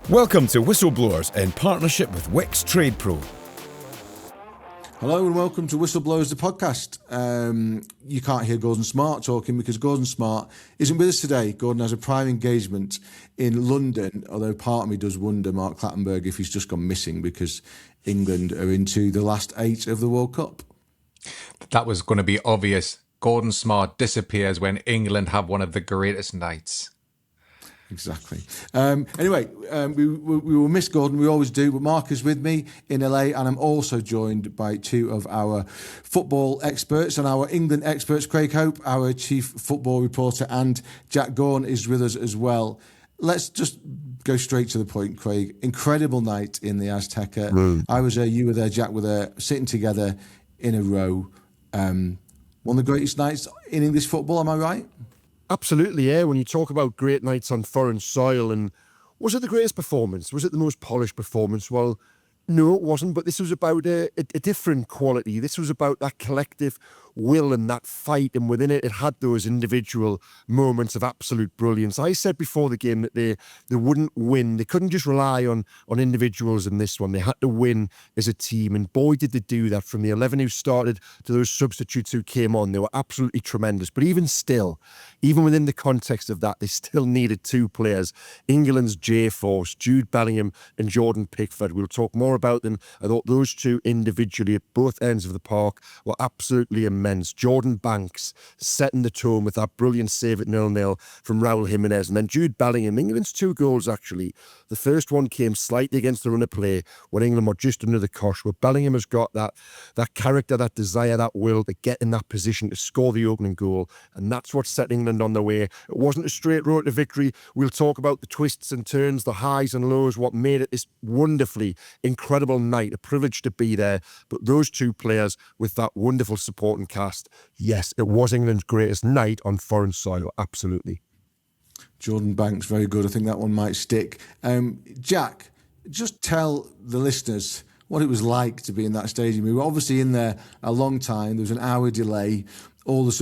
Welcome to Whistleblowers in partnership with Wix Trade Pro. Hello and welcome to Whistleblowers, the podcast. You can't hear Gordon Smart talking because Gordon Smart isn't with us today. Gordon has a prime engagement in London, although part of me does wonder, Mark Clattenburg, if he's just gone missing because England are into the last 8 of the World Cup. That was going to be obvious. Gordon Smart disappears when England have one of the greatest nights. Exactly. Anyway, we will miss Gordon, we always do, but Mark is with me in LA, and I'm also joined by 2 of our football experts and our England experts. Craig Hope, our chief football reporter, and Jack Gaughan is with us as well. Let's just go straight to the point, Craig. Incredible night in the Azteca. I was there, you were there, Jack were there, sitting together in a row. One of the greatest nights in English football, am I right? Absolutely, yeah. When you talk about great nights on foreign soil, and was it the greatest performance? Was it the most polished performance? Well, no, it wasn't, but this was about a different quality. This was about that collective will and that fight, and within it, it had those individual moments of absolute brilliance. I said before the game that they wouldn't win. They couldn't just rely on individuals in this one. They had to win as a team, and boy, did they do that. From the 11 who started to those substitutes who came on, they were absolutely tremendous. But even still, even within the context of that, they still needed 2 players. England's J-Force, Jude Bellingham and Jordan Pickford. We'll talk more about them. I thought those 2 individually at both ends of the park were absolutely immense. Jordan Banks setting the tone with that brilliant save at 0-0 from Raul Jimenez, and then Jude Bellingham, England's 2 goals actually. The first one came slightly against the run of play when England were just under the cosh, where Bellingham has got that character, that desire, that will to get in that position to score the opening goal, and that's what set England on their way. It wasn't a straight road to victory. We'll talk about the twists and turns, the highs and lows, what made it this wonderfully incredible night, a privilege to be there. But those 2 players with that wonderful supporting cast, yes, it was England's greatest night on foreign soil, absolutely. Jordan Banks, very good. I think that one might stick. Jack, just tell the listeners what it was like to be in that stadium. We were obviously in there a long time. There was an hour delay. All the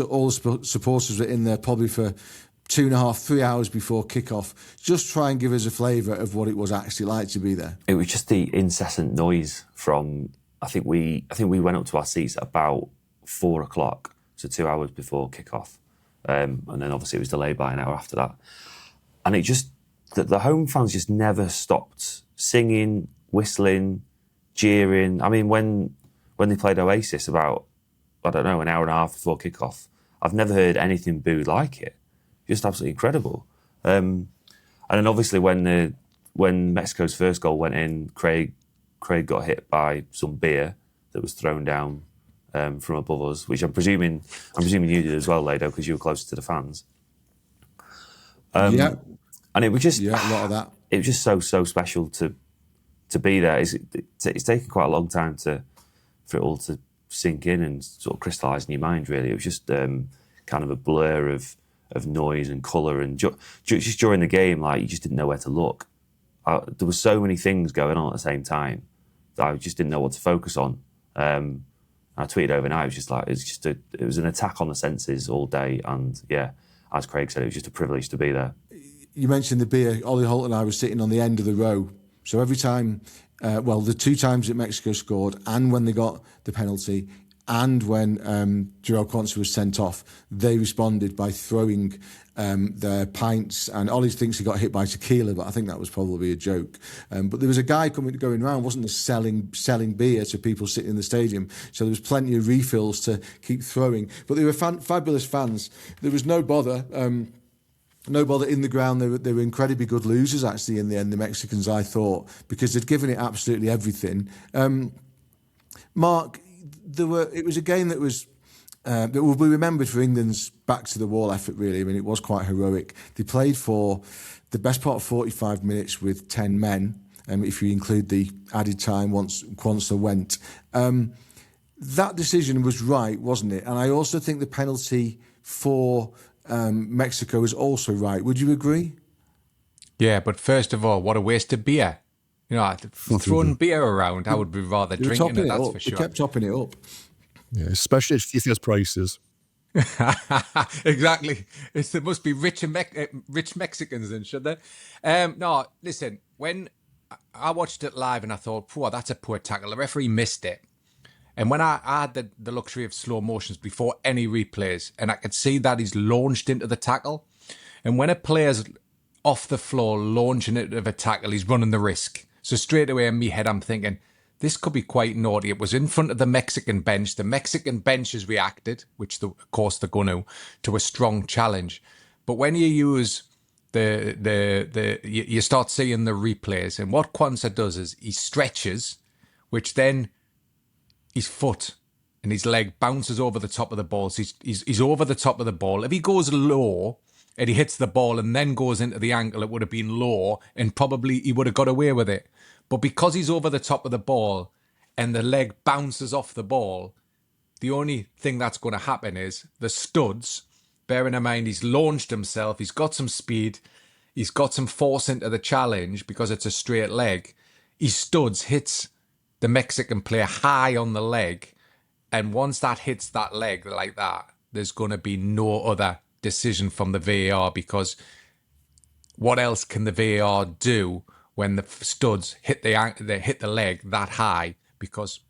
supporters were in there probably for 2.5, 3 hours before kickoff. Just try and give us a flavour of what it was actually like to be there. It was just the incessant noise from. I think we went up to our seats at about 4 o'clock, so 2 hours before kickoff, and then obviously it was delayed by an hour after that. And it just the home fans just never stopped singing, whistling, jeering. I mean, when they played Oasis about, I don't know, an hour and a half before kickoff, I've never heard anything booed like it. Just absolutely incredible. And then obviously when Mexico's first goal went in, Craig got hit by some beer that was thrown down from above us, which I'm presuming you did as well, Lado, because you were closer to the fans. Yeah, and it was just a lot of that. It was just so special to be there. It's taken quite a long time for it all to sink in and sort of crystallise in your mind. Really, it was just kind of a blur of noise and colour, and just during the game, like you just didn't know where to look. There were so many things going on at the same time that I just didn't know what to focus on. I tweeted overnight. It was just like it was an attack on the senses all day, and yeah, as Craig said, it was just a privilege to be there. You mentioned the beer. Ollie Holt and I were sitting on the end of the row, so every time, the 2 times that Mexico scored, and when they got the penalty, and when João Concha was sent off, they responded by throwing their pints. And Ollie thinks he got hit by tequila, but I think that was probably a joke. But there was a guy going around, wasn't there, selling beer to people sitting in the stadium. So there was plenty of refills to keep throwing. But they were fabulous fans. There was no bother. No bother in the ground. They were incredibly good losers, actually, in the end, the Mexicans, I thought, because they'd given it absolutely everything. Mark, it was a game that will be remembered for England's back-to-the-wall effort, really. I mean, it was quite heroic. They played for the best part of 45 minutes with 10 men, if you include the added time once Quansah went. That decision was right, wasn't it? And I also think the penalty for Mexico is also right. Would you agree? Yeah, but first of all, what a waste of beer. You know, throwing beer around, I would be rather drinking it, that's for sure. They kept topping it up. Yeah, especially if there's prices. Exactly. There must be rich Mexicans then, should there? No, listen, when I watched it live and I thought, "Poor, that's a poor tackle." The referee missed it. And when I had the luxury of slow motions before any replays, and I could see that he's launched into the tackle. And when a player's off the floor launching into the tackle, he's running the risk. So straight away in my head, I'm thinking, this could be quite naughty. It was in front of the Mexican bench. The Mexican bench has reacted, which of course they're going to a strong challenge. But when you use you start seeing the replays, and what Quansah does is he stretches, which then his foot and his leg bounces over the top of the ball. So he's over the top of the ball. If he goes low and he hits the ball and then goes into the ankle, it would have been low and probably he would have got away with it. But because he's over the top of the ball and the leg bounces off the ball, the only thing that's going to happen is the studs, bearing in mind he's launched himself, he's got some speed, he's got some force into the challenge because it's a straight leg. His studs hits the Mexican player high on the leg, and once that hits that leg like that, there's going to be no other decision from the VAR, because what else can the VAR do when the studs hit the leg that high? Because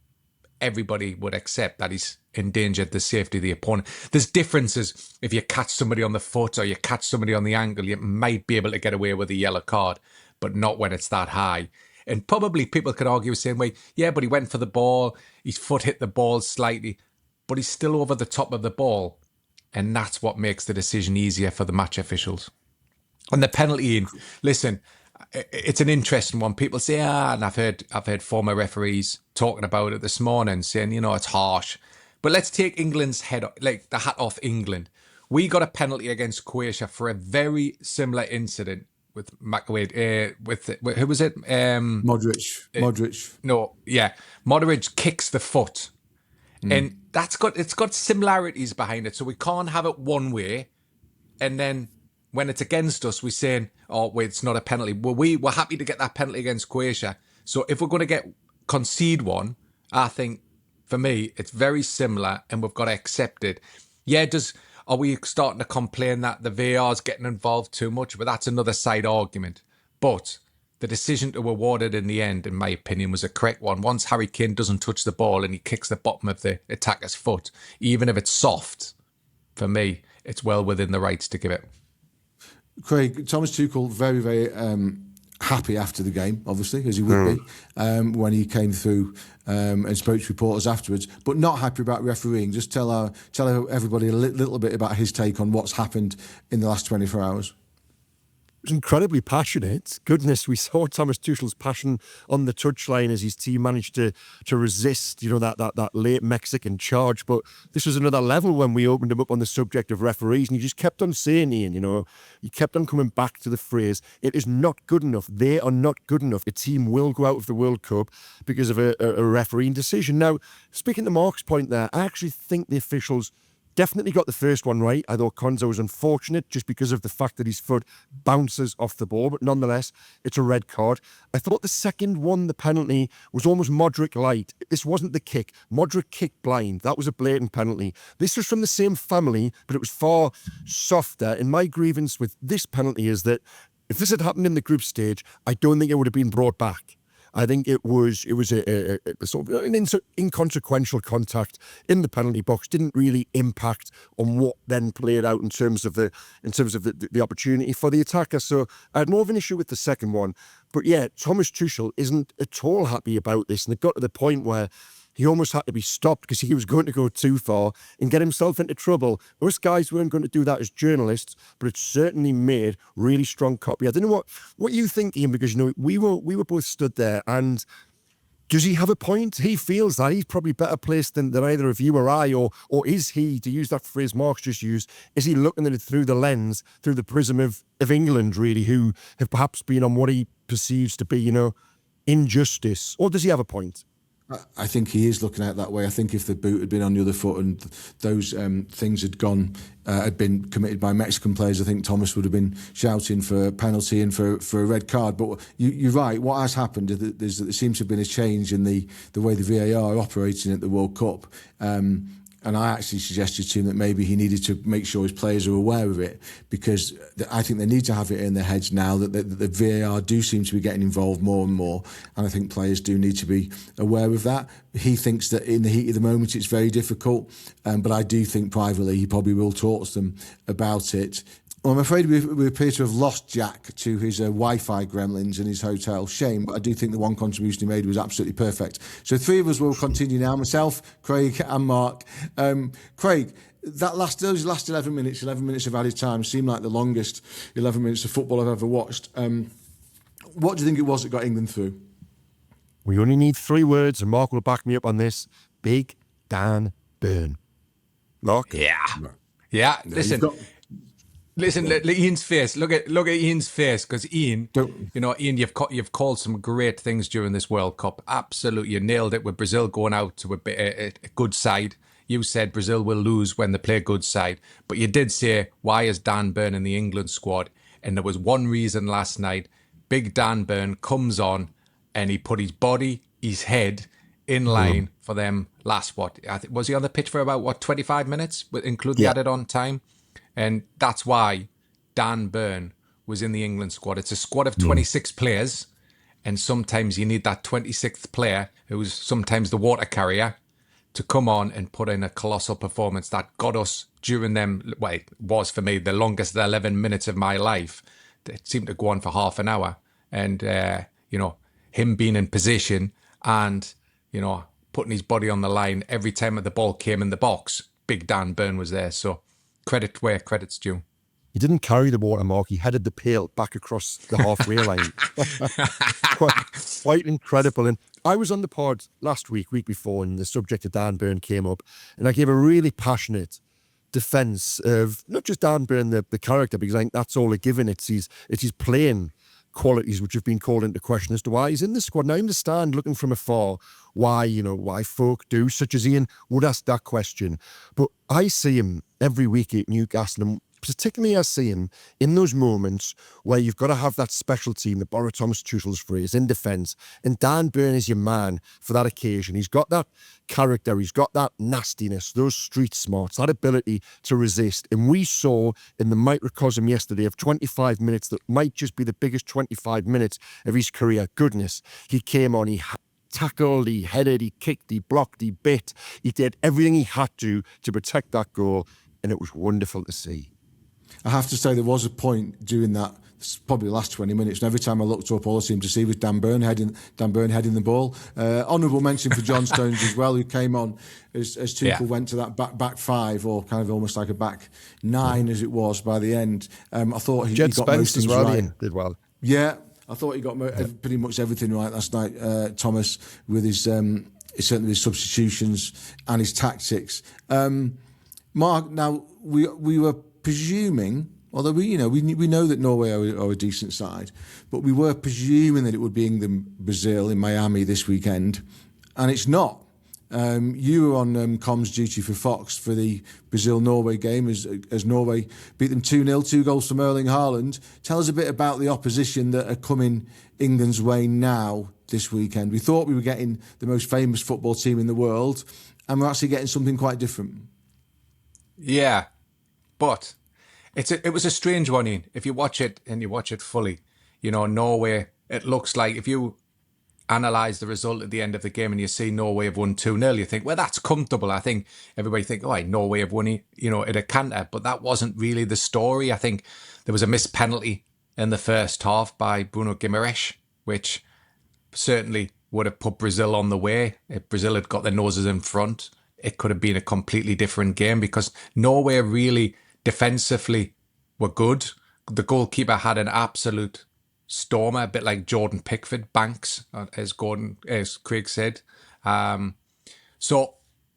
everybody would accept that he's endangered the safety of the opponent. There's differences. If you catch somebody on the foot or you catch somebody on the ankle, you might be able to get away with a yellow card, but not when it's that high. And probably people could argue the same way, yeah, but he went for the ball, his foot hit the ball slightly, but he's still over the top of the ball. And that's what makes the decision easier for the match officials. And the penalty, listen, it's an interesting one. People say, and I've heard former referees talking about it this morning, saying, it's harsh. But let's take England's the hat off England. We got a penalty against Croatia for a very similar incident with who was it? Modric. No, yeah. Modric kicks the foot. And it's got similarities behind it. So we can't have it one way, and then when it's against us, we're saying, oh, wait, it's not a penalty. Well, we're happy to get that penalty against Croatia. So if we're going to concede one, I think, for me, it's very similar, and we've got to accept it. Yeah, are we starting to complain that the VAR is getting involved too much? But that's another side argument. But the decision to award it in the end, in my opinion, was a correct one. Once Harry Kane doesn't touch the ball and he kicks the bottom of the attacker's foot, even if it's soft, for me, it's well within the rights to give it. Craig, Thomas Tuchel, very, very happy after the game, obviously, as he would be, when he came through and spoke to reporters afterwards, but not happy about refereeing. Just tell everybody a little bit about his take on what's happened in the last 24 hours. Was incredibly passionate. Goodness, we saw Thomas Tuchel's passion on the touchline as his team managed to resist, that late Mexican charge. But this was another level when we opened him up on the subject of referees, and he just kept on saying, Ian, he kept on coming back to the phrase, it is not good enough. They are not good enough. A team will go out of the World Cup because of a refereeing decision. Now, speaking to Mark's point there, I actually think the officials definitely got the first one right. I thought Quansah was unfortunate just because of the fact that his foot bounces off the ball, but nonetheless, it's a red card. I thought the second one, the penalty, was almost Modric light. This wasn't the kick. Modric kicked blind. That was a blatant penalty. This was from the same family, but it was far softer. And my grievance with this penalty is that if this had happened in the group stage, I don't think it would have been brought back. I think it was a sort of an inconsequential contact in the penalty box. Didn't really impact on what then played out in terms of the opportunity for the attacker. So I had more of an issue with the second one. But yeah, Thomas Tuchel isn't at all happy about this, and it got to the point where he almost had to be stopped because he was going to go too far and get himself into trouble. Us guys weren't going to do that as journalists, but it certainly made really strong copy. I don't know what you think, Ian, because we were both stood there, and does he have a point? He feels that he's probably better placed than either of you or I, or is he, to use that phrase Mark's just used, is he looking at it through the lens, through the prism of England, really, who have perhaps been on what he perceives to be, injustice? Or does he have a point? I think he is looking at it that way. I think if the boot had been on the other foot and those things had been committed by Mexican players, I think Thomas would have been shouting for a penalty and for a red card. But you're right. What has happened is that there seems to have been a change in the way the VAR are operating at the World Cup. And I actually suggested to him that maybe he needed to make sure his players are aware of it, because I think they need to have it in their heads now that the VAR do seem to be getting involved more and more. And I think players do need to be aware of that. He thinks that in the heat of the moment it's very difficult, but I do think privately he probably will talk to them about it. Well, I'm afraid we appear to have lost Jack to his Wi-Fi gremlins in his hotel. Shame, but I do think the one contribution he made was absolutely perfect. So three of us will continue now, myself, Craig and Mark. Craig, those last 11 minutes of added time seemed like the longest 11 minutes of football I've ever watched. What do you think it was that got England through? We only need 3 words, and Mark will back me up on this. Big Dan Burn. Mark? Yeah. Listen, Ian's face. Look at Ian's face, because Ian, Ian, you've called some great things during this World Cup. Absolutely, you nailed it with Brazil going out to a good side. You said Brazil will lose when they play a good side, but you did say, why is Dan Burn in the England squad? And there was one reason last night. Big Dan Burn comes on, and he put his body, his head in line for them last, was he on the pitch for about 25 minutes, include the added on time? And that's why Dan Burn was in the England squad. It's a squad of 26 players, and sometimes you need that 26th player, who's sometimes the water carrier, to come on and put in a colossal performance that got us during them. Well, it was for me the longest 11 minutes of my life. It seemed to go on for half an hour. And, him being in position and, putting his body on the line every time the ball came in the box, Big Dan Burn was there. So, credit where credit's due. He didn't carry the water, Mark. He headed the pail back across the halfway line. quite incredible. And I was on the pod last week before, and the subject of Dan Burn came up, and I gave a really passionate defence of not just Dan Burn, the character, because I think that's all a given. It's his playing qualities which have been called into question as to why he's in the squad. And I understand, looking from afar, why folk do, such as Ian, would ask that question. But I see him every week at Newcastle, and particularly I see him in those moments where you've got to have that special team, the borrow Thomas Tuchel's phrase, in defence. And Dan Burn is your man for that occasion. He's got that character, he's got that nastiness, those street smarts, that ability to resist. And we saw in the microcosm yesterday of 25 minutes that might just be the biggest 25 minutes of his career. Goodness, he came on, he tackled, he headed, he kicked, he blocked, he bit. He did everything he had to protect that goal, and it was wonderful to see. I have to say there was a point during that, probably the last 20 minutes, and every time I looked up, all I seemed to see was Dan Burn heading the ball. Honourable mention for John Stones as well, who came on as Tuchel went to that back 5, or kind of almost like a back 9 as it was by the end. I thought he got most things right. Ian did well. Yeah, I thought he got pretty much everything right last night, Thomas, with his certainly his substitutions and his tactics. Mark, now we were presuming, although we know that Norway are a decent side, but we were presuming that it would be England Brazil in Miami this weekend, and it's not. You were on comms duty for Fox for the Brazil-Norway game as Norway beat them 2-0, 2 goals from Erling Haaland. Tell us a bit about the opposition that are coming England's way now this weekend. We thought we were getting the most famous football team in the world, and we're actually getting something quite different. Yeah, but it was a strange one, Ian. If you watch it and you watch it fully, Norway, it looks like if you analyse the result at the end of the game and you see Norway have won 2-0, you think, well, that's comfortable. I think everybody think, Norway have won at a canter, but that wasn't really the story. I think there was a missed penalty in the first half by Bruno Guimaraes, which certainly would have put Brazil on the way. If Brazil had got their noses in front, it could have been a completely different game, because Norway really defensively were good. The goalkeeper had an absolute stormer, a bit like Jordan Pickford Banks, as Craig said. So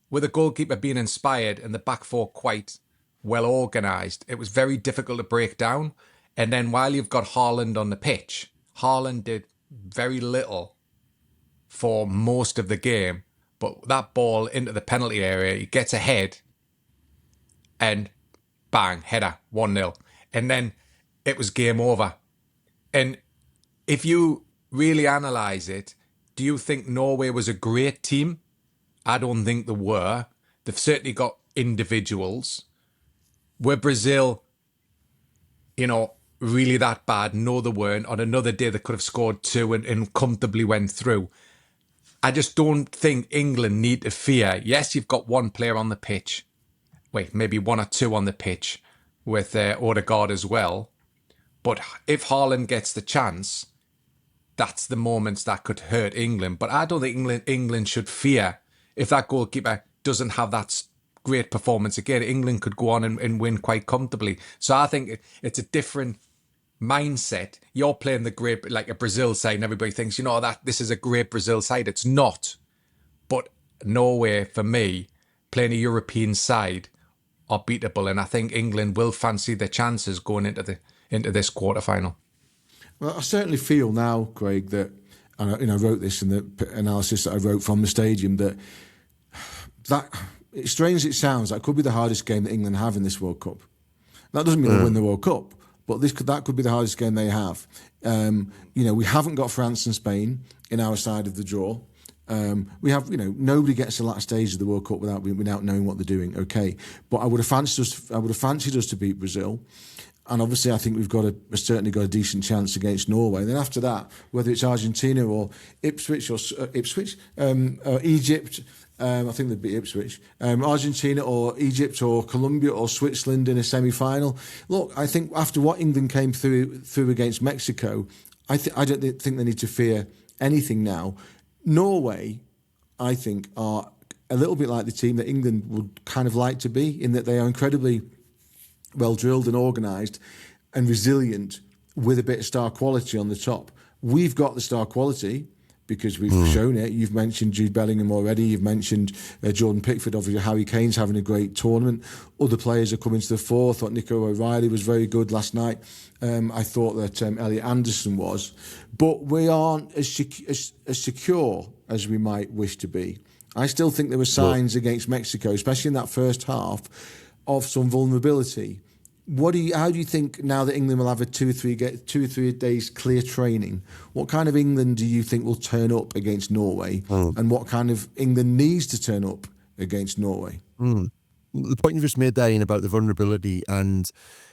with the goalkeeper being inspired and the back four quite well organised, it was very difficult to break down. And then while you've got Haaland on the pitch, Haaland did very little for most of the game. But that ball into the penalty area, he gets ahead and bang, header, 1-0. And then it was game over. And if you really analyse it, do you think Norway was a great team? I don't think they were. They've certainly got individuals. Were Brazil, really that bad? No, they weren't. On another day, they could have scored 2 and comfortably went through. I just don't think England need to fear. Yes, you've got one player on the pitch. Wait, maybe 1 or 2 on the pitch with Odegaard as well. But if Haaland gets the chance, that's the moments that could hurt England. But I don't think England should fear if that goalkeeper doesn't have that great performance again. England could go on and win quite comfortably. So I think it's a different mindset. You're playing the great, like a Brazil side, and everybody thinks, that this is a great Brazil side. It's not. But Norway, for me, playing a European side, are beatable, and I think England will fancy their chances going into this quarterfinal. Well, I certainly feel now, Craig, that, and I wrote this in the analysis that I wrote from the stadium, that as strange as it sounds, that could be the hardest game that England have in this World Cup. That doesn't mean they'll win the World Cup, but that could be the hardest game they have. We haven't got France and Spain in our side of the draw. We have, nobody gets to the last stage of the World Cup without knowing what they're doing. Okay, but I would have fancied us to beat Brazil, and obviously I think we've certainly got a decent chance against Norway. And then after that, whether it's Argentina or Ipswich or Egypt. I think they'd beat Ipswich. Argentina or Egypt or Colombia or Switzerland in a semi-final. Look, I think after what England came through against Mexico, I don't think they need to fear anything now. Norway, I think, are a little bit like the team that England would kind of like to be, in that they are incredibly well drilled and organised and resilient with a bit of star quality on the top. We've got the star quality because we've shown it. You've mentioned Jude Bellingham already. You've mentioned Jordan Pickford. Obviously, Harry Kane's having a great tournament. Other players are coming to the fore. I thought Nico O'Reilly was very good last night. I thought that Elliot Anderson was. But we aren't as secure as we might wish to be. I still think there were signs against Mexico, especially in that first half, of some vulnerability. How do you think, now that England will have a 2 or 3 days clear training, what kind of England do you think will turn up against Norway, and what kind of England needs to turn up against Norway? The point you just made there, Ian, about the vulnerability, and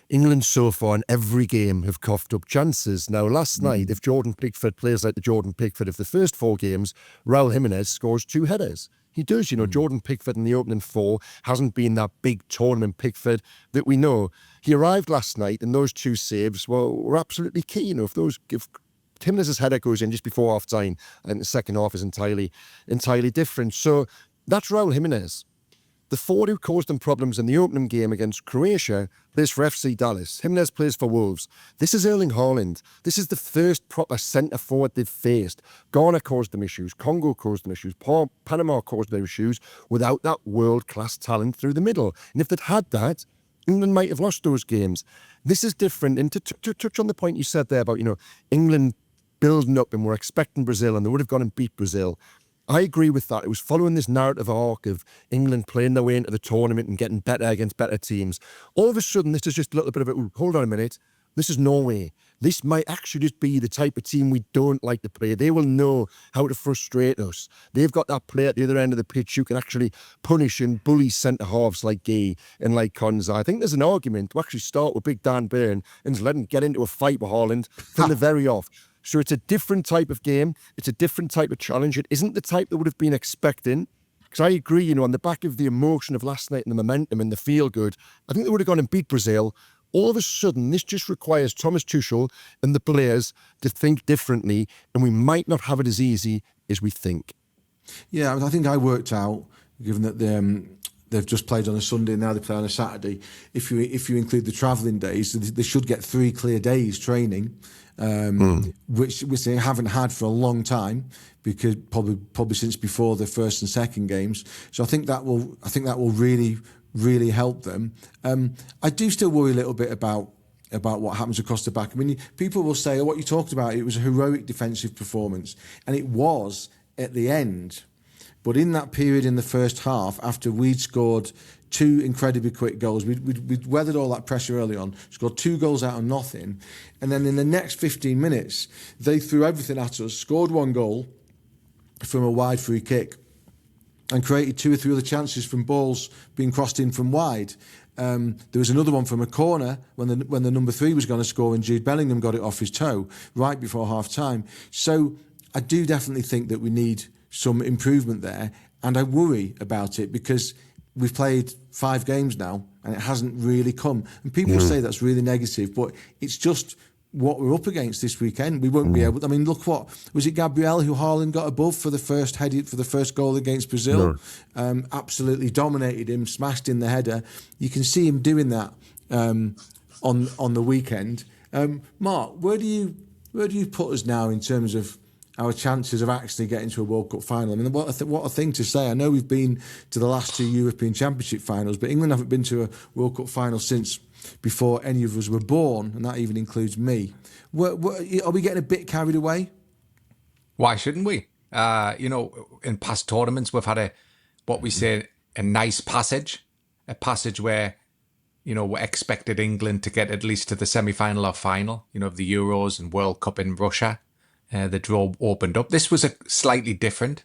England so far in every game have coughed up chances. Now, last night, if Jordan Pickford plays like the Jordan Pickford of the first 4 games, Raul Jimenez scores 2 headers. He does, Jordan Pickford in the opening 4 hasn't been that big tournament Pickford that we know. He arrived last night, and those 2 saves were absolutely key. If Jimenez's header goes in just before half time, and the second half is entirely different. So that's Raul Jimenez. The forward who caused them problems in the opening game against Croatia plays for FC Dallas. Jimenez plays for Wolves. This is Erling Haaland. This is the first proper centre-forward they've faced. Ghana caused them issues. Congo caused them issues. Panama caused them issues without that world-class talent through the middle. And if they'd had that, England might have lost those games. This is different. And to touch on the point you said there about, England building up and we're expecting Brazil and they would have gone and beat Brazil. I agree with that. It was following this narrative arc of England playing their way into the tournament and getting better against better teams. All of a sudden, this is just a little bit of a, hold on a minute, this is Norway. This might actually just be the type of team we don't like to play. They will know how to frustrate us. They've got that player at the other end of the pitch who can actually punish and bully centre-halves like Gay and like Konza. I think there's an argument to actually start with Big Dan Burn and just let him get into a fight with Haaland from the very off. So it's a different type of game. It's a different type of challenge. It isn't the type that would have been expecting. Because I agree, on the back of the emotion of last night and the momentum and the feel-good, I think they would have gone and beat Brazil. All of a sudden, this just requires Thomas Tuchel and the players to think differently, and we might not have it as easy as we think. Yeah, I think I worked out, given that they've just played on a Sunday and now they play on a Saturday, if you include the travelling days, they should get 3 clear days training. Which they haven't had for a long time, because probably since before the first and second games. So I think that will really help them. I do still worry a little bit about what happens across the back. I mean, people will say, what you talked about, it was a heroic defensive performance, and it was at the end. But in that period in the first half, after we'd scored 2 incredibly quick goals, we'd weathered all that pressure early on, scored 2 goals out of nothing, and then in the next 15 minutes, they threw everything at us, scored 1 goal from a wide free kick, and created 2 or 3 other chances from balls being crossed in from wide. There was another one from a corner when the number 3 was going to score and Jude Bellingham got it off his toe right before half-time. So I do definitely think that we need some improvement there, and I worry about it because we've played 5 games now and it hasn't really come. And people say that's really negative, but it's just what we're up against this weekend. We won't be able. I mean, look, what was it? Gabriel who Haaland got above for the first goal against Brazil. Absolutely dominated him, smashed in the header. You can see him doing that on the weekend. Mark, where do you put us now in terms of our chances of actually getting to a World Cup final? I mean, what a thing to say. I know we've been to the last 2 European Championship finals, but England haven't been to a World Cup final since before any of us were born, and that even includes me. Are we getting a bit carried away? Why shouldn't we? In past tournaments, we've had a nice passage, a passage where, we expected England to get at least to the semi-final or final, of the Euros and World Cup in Russia. The draw opened up. This was a slightly different.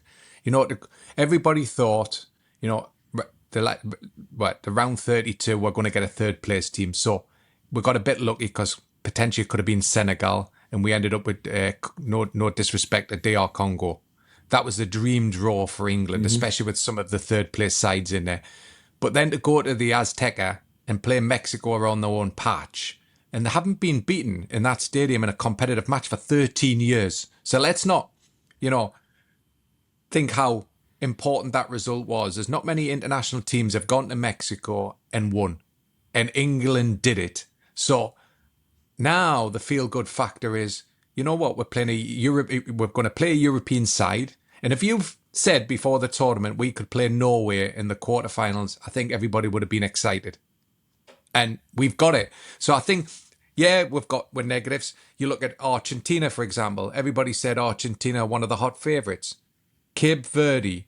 Everybody thought, the round 32, we're going to get a third place team. So we got a bit lucky because potentially it could have been Senegal, and we ended up with no disrespect to DR Congo. That was the dream draw for England, especially with some of the third place sides in there. But then to go to the Azteca and play Mexico around their own patch, and they haven't been beaten in that stadium in a competitive match for 13 years. So let's not, think how important that result was. There's not many international teams have gone to Mexico and won, and England did it. So now the feel-good factor is, we're playing we're going to play a European side, and if you've said before the tournament we could play Norway in the quarterfinals, I think everybody would have been excited, and we've got it. So I think, we're negatives. You look at Argentina, for example. Everybody said Argentina one of the hot favourites. Cape Verde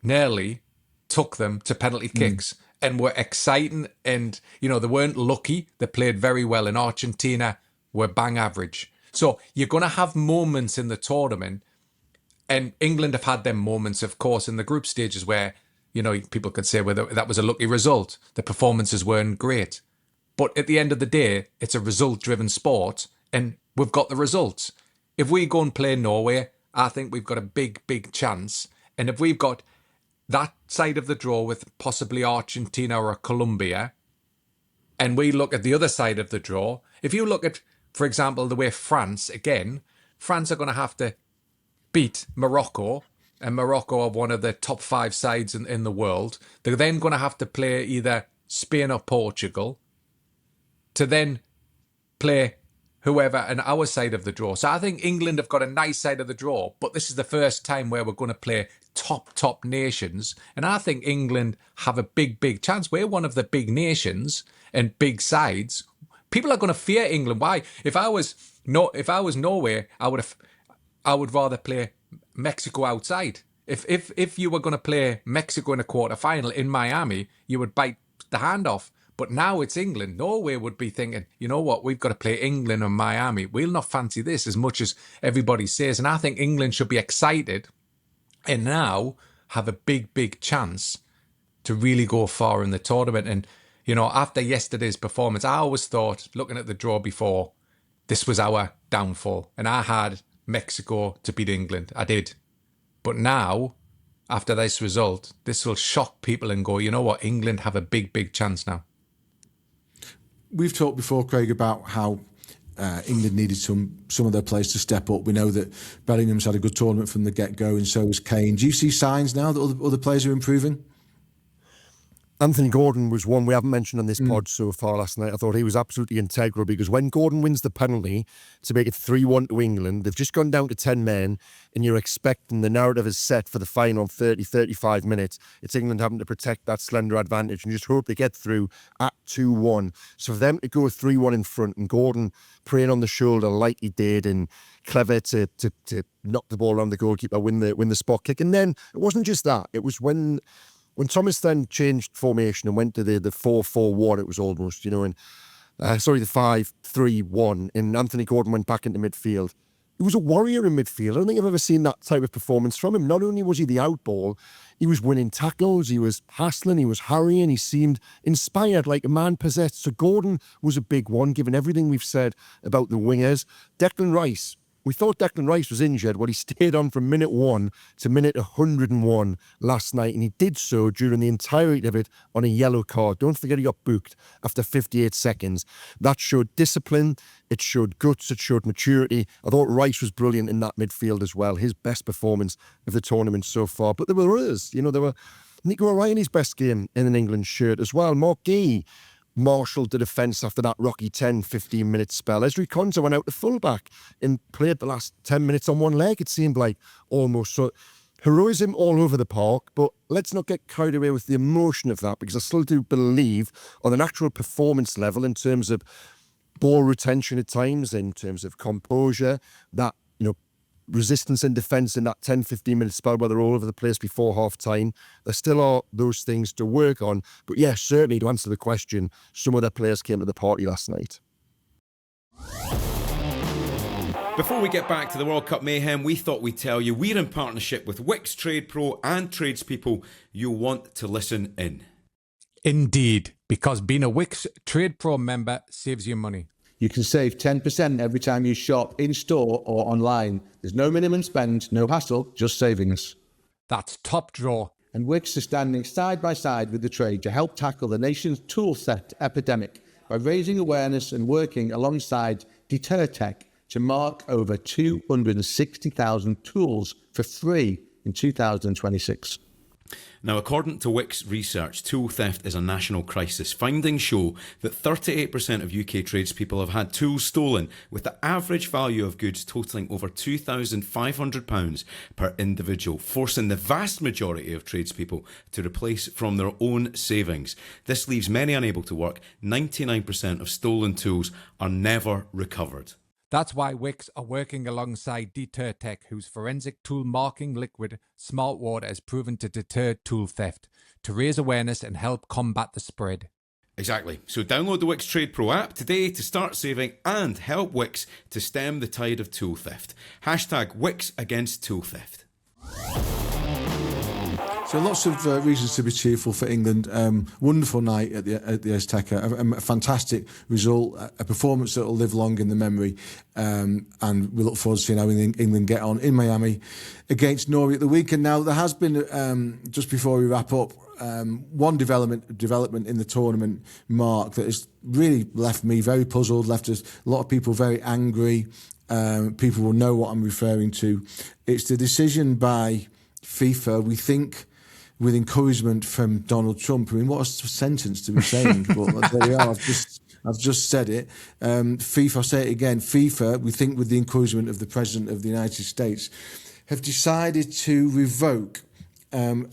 nearly took them to penalty kicks and were exciting, and they weren't lucky. They played very well, and Argentina were bang average. So you're going to have moments in the tournament, and England have had them moments, of course, in the group stages where people could say whether that was a lucky result. The performances weren't great, but at the end of the day, it's a result-driven sport, and we've got the results. If we go and play Norway, I think we've got a big, big chance. And if we've got that side of the draw with possibly Argentina or Colombia, and we look at the other side of the draw, if you look at, for example, the way France are going to have to beat Morocco, and Morocco are one of the top 5 sides in the world. They're then going to have to play either Spain or Portugal to then play whoever on our side of the draw. So I think England have got a nice side of the draw, but this is the first time where we're going to play top nations, and I think England have a big, big chance. We're one of the big nations and big sides. People are going to fear England. Why? If I was Norway, I would rather play Mexico outside. If you were going to play Mexico in a quarter-final in Miami, you would bite the hand off. But now it's England. Norway would be thinking, you know what, we've got to play England and Miami. We'll not fancy this as much as everybody says. And I think England should be excited and now have a big, big chance to really go far in the tournament. And, after yesterday's performance, I always thought, looking at the draw before, this was our downfall. And I had Mexico to beat England. I did. But now, after this result, this will shock people and go, you know what, England have a big, big chance now. We've talked before, Craig, about how England needed some of their players to step up. We know that Bellingham's had a good tournament from the get-go, and so has Kane. Do you see signs now that other players are improving? Anthony Gordon was one we haven't mentioned on this pod so far last night. I thought he was absolutely integral because when Gordon wins the penalty to make it 3-1 to England, they've just gone down to 10 men and you're expecting the narrative is set for the final 30, 35 minutes. It's England having to protect that slender advantage and just hope they get through at 2-1. So for them to go 3-1 in front and Gordon praying on the shoulder like he did and clever to knock the ball around the goalkeeper, win the spot kick. And then it wasn't just that. It was when Thomas then changed formation and went to the 4-4-1, it was almost, the 5-3-1, and Anthony Gordon went back into midfield. he was a warrior in midfield. I don't think I've ever seen that type of performance from him. Not only was he the outball, he was winning tackles, he was hassling, he was harrying, he seemed inspired, like a man possessed. So Gordon was a big one, given everything we've said about the wingers. Declan Rice. We thought Declan Rice was injured. Well, he stayed on from minute 1 to minute 101 last night, and he did so during the entirety of it on a yellow card. Don't forget he got booked after 58 seconds. That showed discipline, it showed guts, it showed maturity. I thought Rice was brilliant in that midfield as well. His best performance of the tournament so far. But there were others. There were Nico O'Reilly's best game in an England shirt as well. Mark Gee marshalled the defence after that rocky 10-15 minute spell. Ezri Konsa went out to fullback and played the last 10 minutes on one leg, it seemed like, almost. So heroism all over the park, but let's not get carried away with the emotion of that, because I still do believe on an actual performance level, in terms of ball retention at times, in terms of composure, that, resistance and defence in that 10-15 minute spell where they're all over the place before half-time. There still are those things to work on. But yes, certainly to answer the question, some of their players came to the party last night. Before we get back to the World Cup mayhem, we thought we'd tell you we're in partnership with Wix Trade Pro and tradespeople. You'll want to listen in. Indeed, because being a Wix Trade Pro member saves you money. You can save 10% every time you shop in-store or online. There's no minimum spend, no hassle, just savings. That's top draw. And Wix is standing side by side with the trade to help tackle the nation's tool theft epidemic by raising awareness and working alongside Deter Tech to mark over 260,000 tools for free in 2026. Now, according to Wix research, tool theft is a national crisis. Findings show that 38% of UK tradespeople have had tools stolen, with the average value of goods totalling over £2,500 per individual, forcing the vast majority of tradespeople to replace from their own savings. This leaves many unable to work. 99% of stolen tools are never recovered. That's why Wix are working alongside Deter Tech, whose forensic tool marking liquid Smart Water has proven to deter tool theft, to raise awareness and help combat the spread. Exactly. So download the Wix Trade Pro app today to start saving and help Wix to stem the tide of tool theft. Hashtag Wix against tool theft. So lots of reasons to be cheerful for England. Wonderful night at the Azteca, a fantastic result, a performance that will live long in the memory, and we look forward to seeing how England get on in Miami against Norway at the weekend. Now there has been, just before we wrap up, one development in the tournament, Mark, that has really left me very puzzled, left us a lot of people very angry. People will know what I'm referring to. It's the decision by FIFA, we think, with encouragement from Donald Trump. I mean, what a sentence to be saying, but there we are. I've just said it. FIFA, I'll say it again. FIFA, we think, with the encouragement of the President of the United States, have decided to revoke a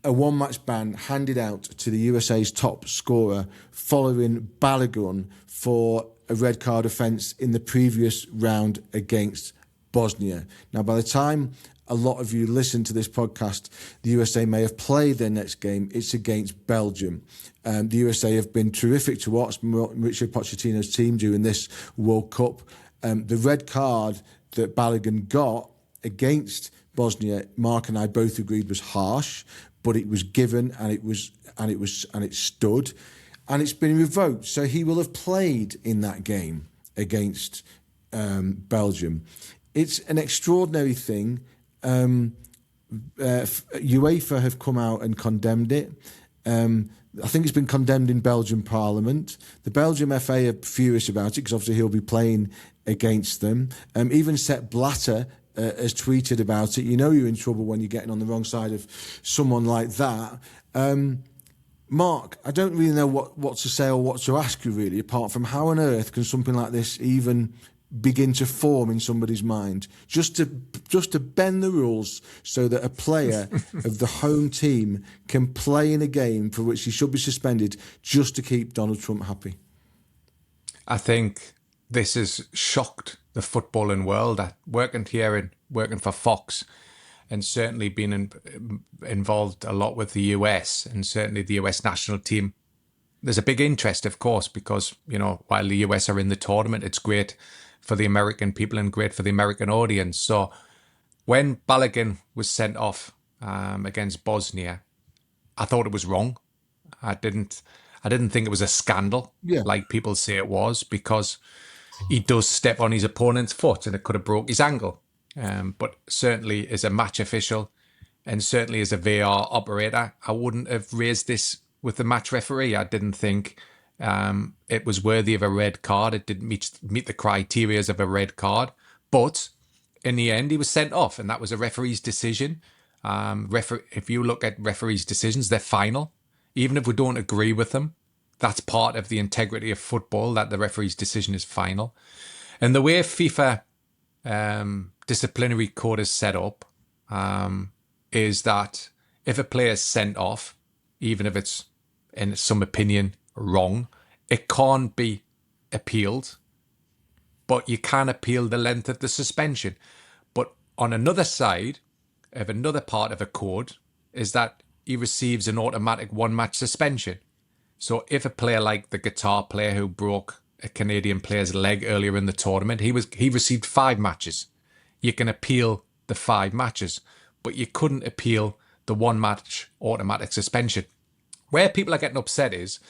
one-match ban handed out to the USA's top scorer, Folarin Balogun, for a red card offence in the previous round against Bosnia. Now, by the time a lot of you listen to this podcast, the USA may have played their next game. It's against Belgium. The USA have been terrific to watch Mauricio Pochettino's team during this World Cup. The red card that Balogun got against Bosnia, Mark and I both agreed was harsh, but it was given and it stood, and it's been revoked. So he will have played in that game against Belgium. It's an extraordinary thing. UEFA have come out and condemned it. I think it's been condemned in Belgian Parliament. The Belgian FA are furious about it because obviously he'll be playing against them. Even Sepp Blatter has tweeted about it. You know you're in trouble when you're getting on the wrong side of someone like that. Mark, I don't really know what to say or what to ask you really, apart from how on earth can something like this even begin to form in somebody's mind, just to bend the rules so that a player of the home team can play in a game for which he should be suspended just to keep Donald Trump happy. I think this has shocked the footballing world. Working here and working for Fox, and certainly being involved a lot with the US and certainly the US national team. There's a big interest, of course, because, while the US are in the tournament, it's great for the American people and great for the American audience. So when Balogun was sent off against Bosnia, I thought it was wrong. I didn't think it was a scandal, Yeah. like people say it was, because he does step on his opponent's foot and it could have broke his ankle. But certainly as a match official and certainly as a VAR operator, I wouldn't have raised this with the match referee. I didn't think it was worthy of a red card. It didn't meet the criteria of a red card. But in the end, he was sent off, and that was a referee's decision. If you look at referees' decisions, they're final. Even if we don't agree with them, that's part of the integrity of football, that the referee's decision is final. And the way FIFA disciplinary code is set up is that if a player is sent off, even if it's, in some opinion, wrong, it can't be appealed, but you can appeal the length of the suspension. But on another side of another part of a code is that he receives an automatic one-match suspension. So if a player like the guitar player who broke a Canadian player's leg earlier in the tournament, he received 5 matches. You can appeal the 5 matches, but you couldn't appeal the 1-match automatic suspension. Where people are getting upset is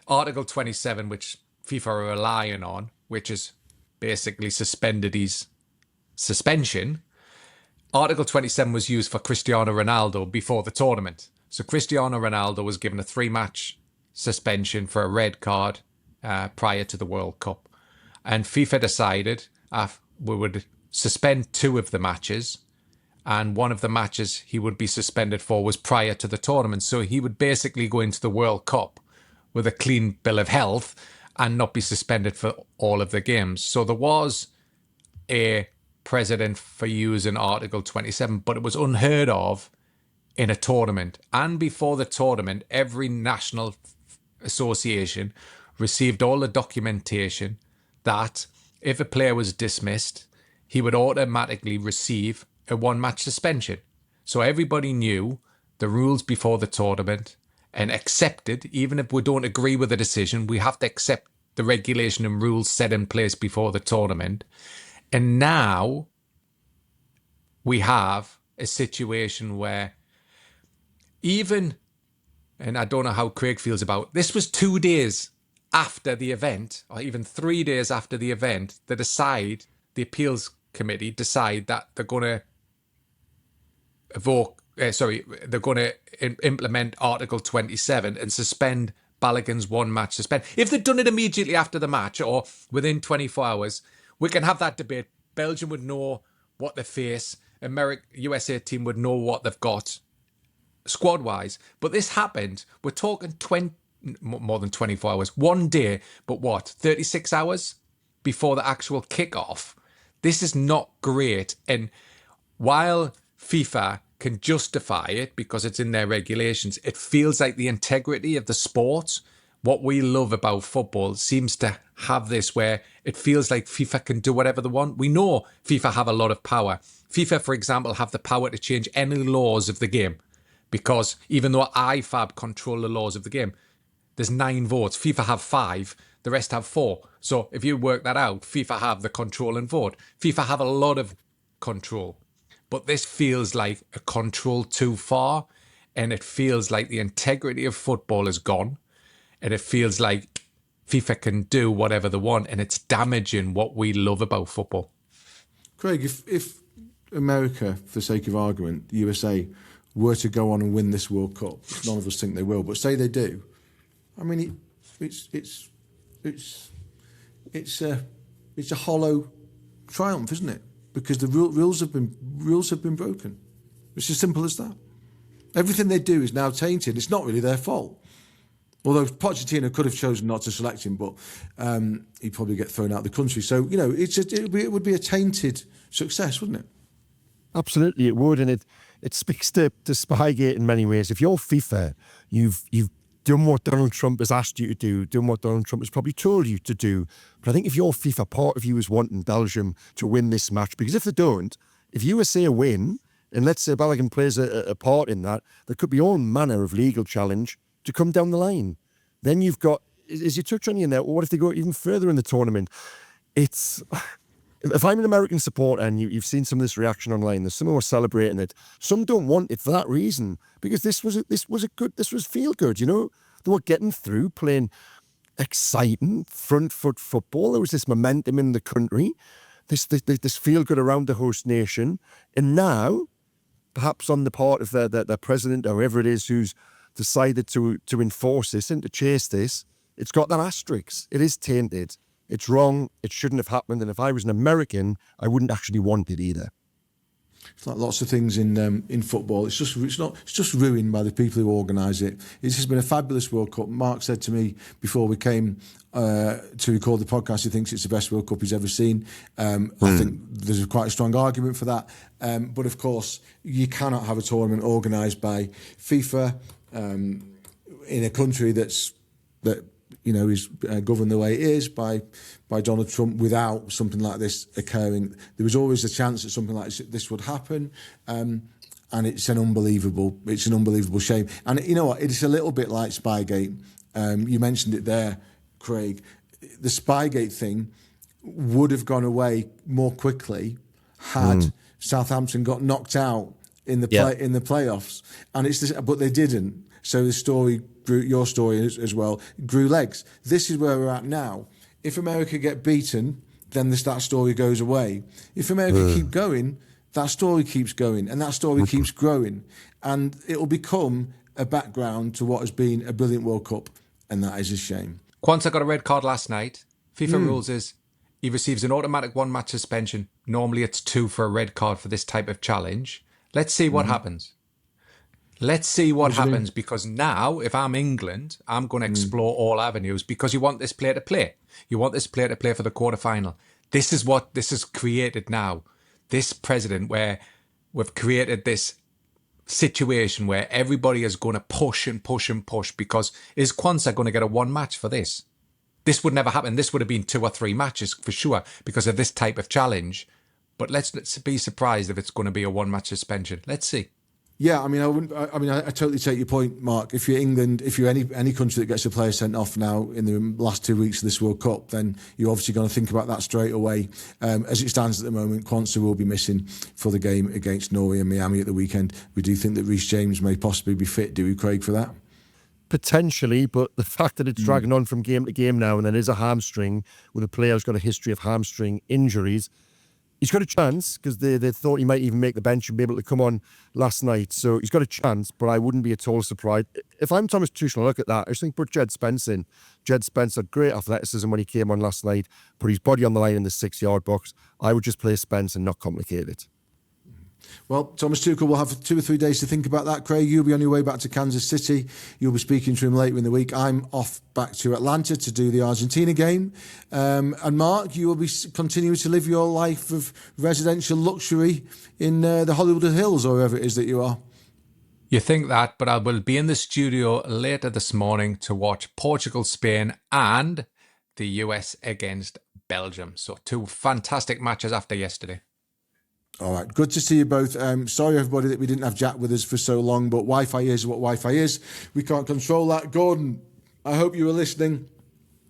Article 27, which FIFA are relying on, which is basically suspended his suspension. Article 27 was used for Cristiano Ronaldo before the tournament. So Cristiano Ronaldo was given a 3-match suspension for a red card prior to the World Cup. And FIFA decided we would suspend 2 of the matches, and one of the matches he would be suspended for was prior to the tournament. So he would basically go into the World Cup with a clean bill of health and not be suspended for all of the games. So there was a precedent for using Article 27, but it was unheard of in a tournament. And before the tournament, every national association received all the documentation that if a player was dismissed, he would automatically receive a 1-match suspension. So everybody knew the rules before the tournament and accepted, even if we don't agree with the decision, we have to accept the regulation and rules set in place before the tournament. And now we have a situation where even, and I don't know how Craig feels about, this was 2 days after the event, or even 3 days after the event, the appeals committee decide that they're going to they're going to implement Article 27 and suspend Balogun's 1-match suspension. If they'd done it immediately after the match or within 24 hours, we can have that debate. Belgium would know what they face. USA team would know what they've got squad-wise. But this happened. We're talking more than 24 hours. 1 day, but what, 36 hours before the actual kick-off? This is not great. And while FIFA can justify it because it's in their regulations, it feels like the integrity of the sport, what we love about football, seems to have this where it feels like FIFA can do whatever they want. We know FIFA have a lot of power. FIFA, for example, have the power to change any laws of the game, because even though IFAB control the laws of the game, there's 9 votes. FIFA have 5, the rest have 4. So if you work that out, FIFA have the control and vote. FIFA have a lot of control. But this feels like a control too far, and it feels like the integrity of football is gone, and it feels like FIFA can do whatever they want, and it's damaging what we love about football. Craig, if America, for the sake of argument, the USA, were to go on and win this World Cup, none of us think they will, but say they do, I mean, it's a hollow triumph, isn't it? Because the rules have been broken. It's as simple as that. Everything they do is now tainted. It's not really their fault. Although Pochettino could have chosen not to select him, but he'd probably get thrown out of the country. So, you know, it would be a tainted success, wouldn't it? Absolutely, it would, and it speaks to Spygate in many ways. If you're FIFA, you've done what Donald Trump has asked you to do, done what Donald Trump has probably told you to do. But I think if you're FIFA, part of you is wanting Belgium to win this match, because if they don't, if USA win, and let's say Balogun plays a part in that, there could be all manner of legal challenge to come down the line. Then you've got, as you touch on in there, what if they go even further in the tournament? It's If I'm an American supporter and you've seen some of this reaction online, there's some who are celebrating it. Some don't want it for that reason, because this was feel good, you know? They were getting through, playing exciting front foot football. There was this momentum in the country, this feel good around the host nation. And now, perhaps on the part of their president or whoever it is who's decided to enforce this and to chase this, it's got that asterisk. It is tainted. It's wrong. It shouldn't have happened. And if I was an American, I wouldn't actually want it either. It's like lots of things in football. It's just ruined by the people who organise it. This has been a fabulous World Cup. Mark said to me before we came to record the podcast, he thinks it's the best World Cup he's ever seen. I think there's quite a strong argument for that. But of course, you cannot have a tournament organised by FIFA in a country that is governed the way it is by Donald Trump without something like this occurring. There was always a chance that something like this would happen, and it's an unbelievable shame. And you know what? It's a little bit like Spygate. You mentioned it there, Craig. The Spygate thing would have gone away more quickly had Southampton got knocked out in the playoffs, and but they didn't. So the story grew, your story as well, grew legs. This is where we're at now. If America get beaten, then that story goes away. If America keep going, that story keeps going, and that story keeps growing, and it will become a background to what has been a brilliant World Cup, and that is a shame. Quansah got a red card last night. FIFA rules is he receives an automatic 1-match suspension. Normally it's 2 for a red card for this type of challenge. Let's see what happens. Let's see what happens, because now, if I'm England, I'm going to explore all avenues, because you want this player to play. You want this player to play for the quarterfinal. This is what this has created now. This president, where we've created this situation where everybody is going to push and push and push, because is Quansah going to get a 1 match for this? This would never happen. This would have been 2 or 3 matches for sure because of this type of challenge. But let's be surprised if it's going to be a 1-match suspension. Let's see. Yeah, I totally take your point, Mark. If you're England, if you're any country that gets a player sent off now in the last 2 weeks of this World Cup, then you're obviously going to think about that straight away. As it stands at the moment, Quansah will be missing for the game against Norway and Miami at the weekend. We do think that Reece James may possibly be fit, do we, Craig, for that? Potentially, but the fact that it's dragging on from game to game now, and then is a hamstring, with a player who's got a history of hamstring injuries, he's got a chance, because they thought he might even make the bench and be able to come on last night. So he's got a chance, but I wouldn't be at all surprised. If I'm Thomas Tuchel, I look at that, I just think put Jed Spence in. Jed Spence had great athleticism when he came on last night, put his body on the line in the 6-yard box. I would just play Spence and not complicate it. Well, Thomas Tuchel will have 2 or 3 days to think about that. Craig, you'll be on your way back to Kansas City. You'll be speaking to him later in the week. I'm off back to Atlanta to do the Argentina game. And Mark, you will be continuing to live your life of residential luxury in the Hollywood Hills, or wherever it is that you are. You think that, but I will be in the studio later this morning to watch Portugal, Spain, and the US against Belgium. So 2 fantastic matches after yesterday. All right, good to see you both. Sorry, everybody, that we didn't have Jack with us for so long, but Wi-Fi is what Wi-Fi is. We can't control that. Gordon, I hope you were listening,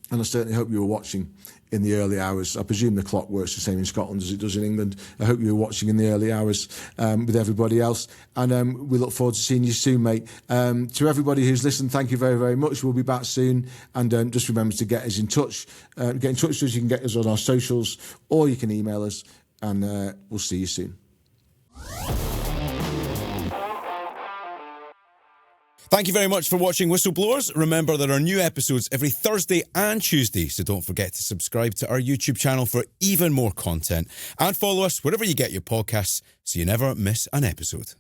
and I certainly hope you were watching in the early hours. I presume the clock works the same in Scotland as it does in England. I hope you were watching in the early hours with everybody else, and we look forward to seeing you soon, mate. To everybody who's listened, thank you very, very much. We'll be back soon, and just remember to get us in touch. Get in touch with us. You can get us on our socials, or you can email us. And we'll see you soon. Thank you very much for watching Whistleblowers. Remember, there are new episodes every Thursday and Tuesday, so don't forget to subscribe to our YouTube channel for even more content. And follow us wherever you get your podcasts so you never miss an episode.